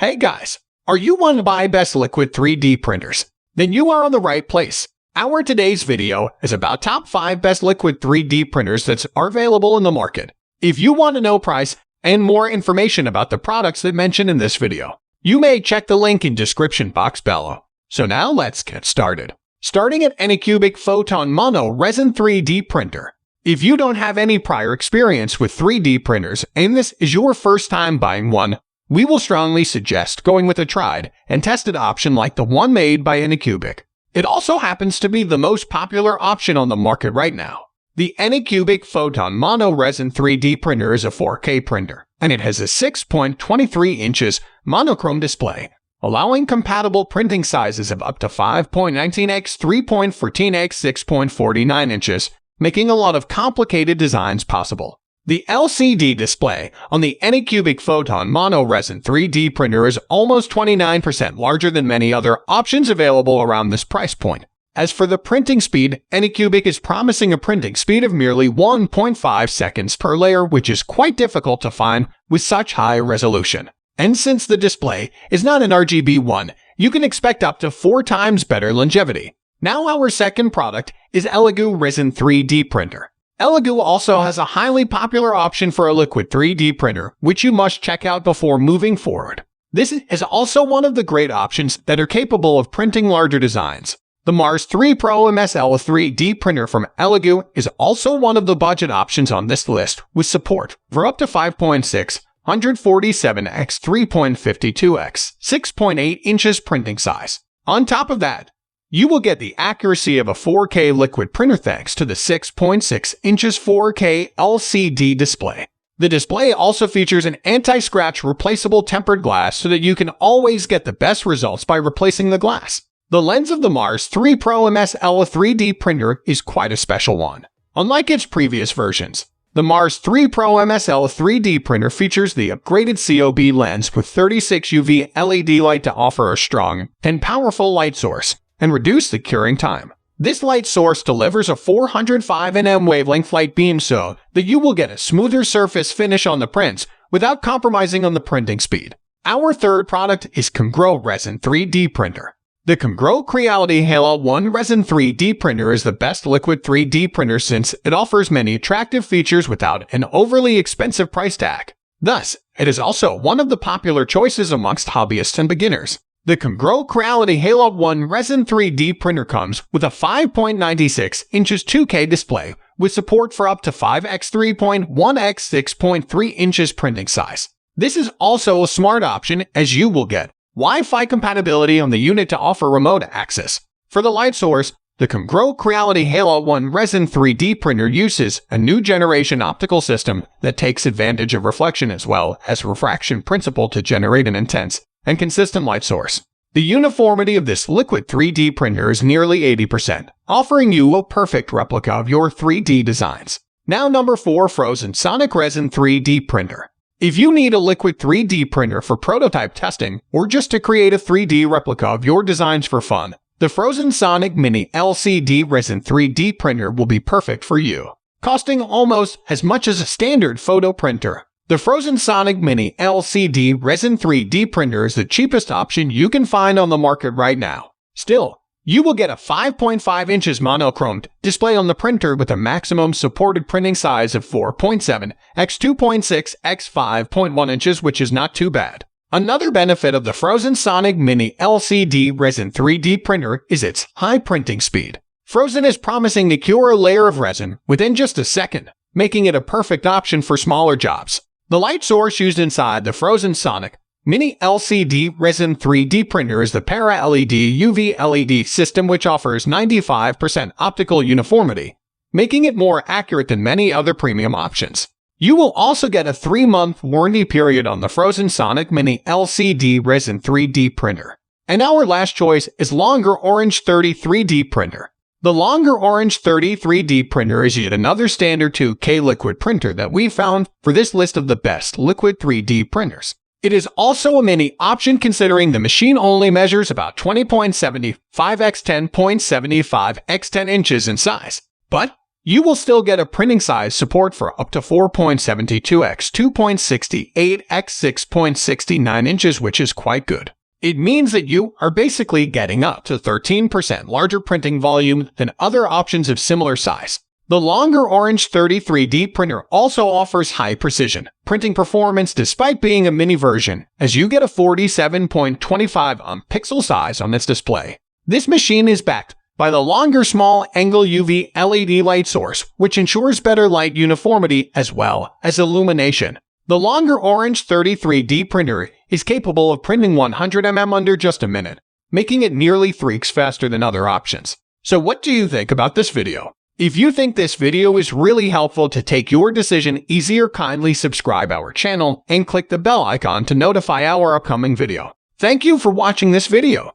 Hey guys, are you one to buy best liquid 3D printers? Then you are on the right place. Our today's video is about top 5 best liquid 3D printers that are available in the market. If you want to know price and more information about the products that mentioned in this video, you may check the link in description box below. So now let's get started. Starting at Anycubic Photon Mono Resin 3D Printer. If you don't have any prior experience with 3D printers and this is your first time buying one, we will strongly suggest going with a tried and tested option like the one made by Anycubic. It also happens to be the most popular option on the market right now. The Anycubic Photon Mono Resin 3D printer is a 4K printer, and it has a 6.23 inches monochrome display, allowing compatible printing sizes of up to 5.19x 3.14x 6.49 inches, making a lot of complicated designs possible. The LCD display on the Anycubic Photon Mono Resin 3D printer is almost 29% larger than many other options available around this price point. As for the printing speed, Anycubic is promising a printing speed of merely 1.5 seconds per layer, which is quite difficult to find with such high resolution. And since the display is not an RGB one, you can expect up to 4 times better longevity. Now our second product is Elegoo Resin 3D printer. Elegoo also has a highly popular option for a liquid 3D printer, which you must check out before moving forward. This is also one of the great options that are capable of printing larger designs. The Mars 3 Pro MSL 3D printer from Elegoo is also one of the budget options on this list, with support for up to 5.6 147x 3.52x 6.8 inches printing size. On top of that, you will get the accuracy of a 4K liquid printer thanks to the 6.6 inches 4K LCD display. The display also features an anti-scratch replaceable tempered glass so that you can always get the best results by replacing the glass. The lens of the Mars 3 Pro MSL 3D printer is quite a special one. Unlike its previous versions, the Mars 3 Pro MSL 3D printer features the upgraded COB lens with 36 UV LED light to offer a strong and powerful light source and reduce the curing time. This light source delivers a 405 nm wavelength light beam so that you will get a smoother surface finish on the prints without compromising on the printing speed. Our third product is Cangrow Resin 3D printer. The Cangrow Creality Halo 1 Resin 3D printer is the best liquid 3D printer since it offers many attractive features without an overly expensive price tag. Thus, it is also one of the popular choices amongst hobbyists and beginners. The Cangrow Creality Halo 1 Resin 3D printer comes with a 5.96 inches 2K display with support for up to 5x 3.1x 6.3 inches printing size. This is also a smart option as you will get Wi-Fi compatibility on the unit to offer remote access. For the light source, the Cangrow Creality Halo 1 Resin 3D printer uses a new generation optical system that takes advantage of reflection as well as refraction principle to generate an intense and consistent light source. The uniformity of this liquid 3D printer is nearly 80%, offering you a perfect replica of your 3D designs. Now number 4, Frozen Sonic Resin 3D printer. If you need a liquid 3D printer for prototype testing or just to create a 3D replica of your designs for fun, the Frozen Sonic Mini LCD Resin 3D printer will be perfect for you. Costing almost as much as a standard photo printer, the Frozen Sonic Mini LCD Resin 3D printer is the cheapest option you can find on the market right now. Still, you will get a 5.5 inches monochromed display on the printer with a maximum supported printing size of 4.7 x 2.6 x 5.1 inches, which is not too bad. Another benefit of the Frozen Sonic Mini LCD Resin 3D printer is its high printing speed. Frozen is promising to cure a layer of resin within just a second, making it a perfect option for smaller jobs. The light source used inside the Frozen Sonic Mini LCD Resin 3D printer is the Para LED UV LED system, which offers 95% optical uniformity, making it more accurate than many other premium options. You will also get a 3-month warranty period on the Frozen Sonic Mini LCD Resin 3D printer. And our last choice is Longer Orange 30 3D printer. The Longer Orange 30 3D printer is yet another standard 2K liquid printer that we found for this list of the best liquid 3D printers. It is also a mini option considering the machine only measures about 20.75 x 10.75 x 10 inches in size. But You will still get a printing size support for up to 4.72 x 2.68 x 6.69 inches, which is quite good. It means that you are basically getting up to 13% larger printing volume than other options of similar size. The longer Orange 33D printer also offers high precision printing performance despite being a mini version, as you get a 47.25 pixel size on its display. This machine is backed by the longer small angle UV LED light source, which ensures better light uniformity as well as illumination. The longer Orange 33D printer is capable of printing 100 under just a minute, making it nearly 3x faster than other options. So what do you think about this video? If you think this video is really helpful to take your decision easier, kindly subscribe our channel and click the bell icon to notify our upcoming video. Thank you for watching this video.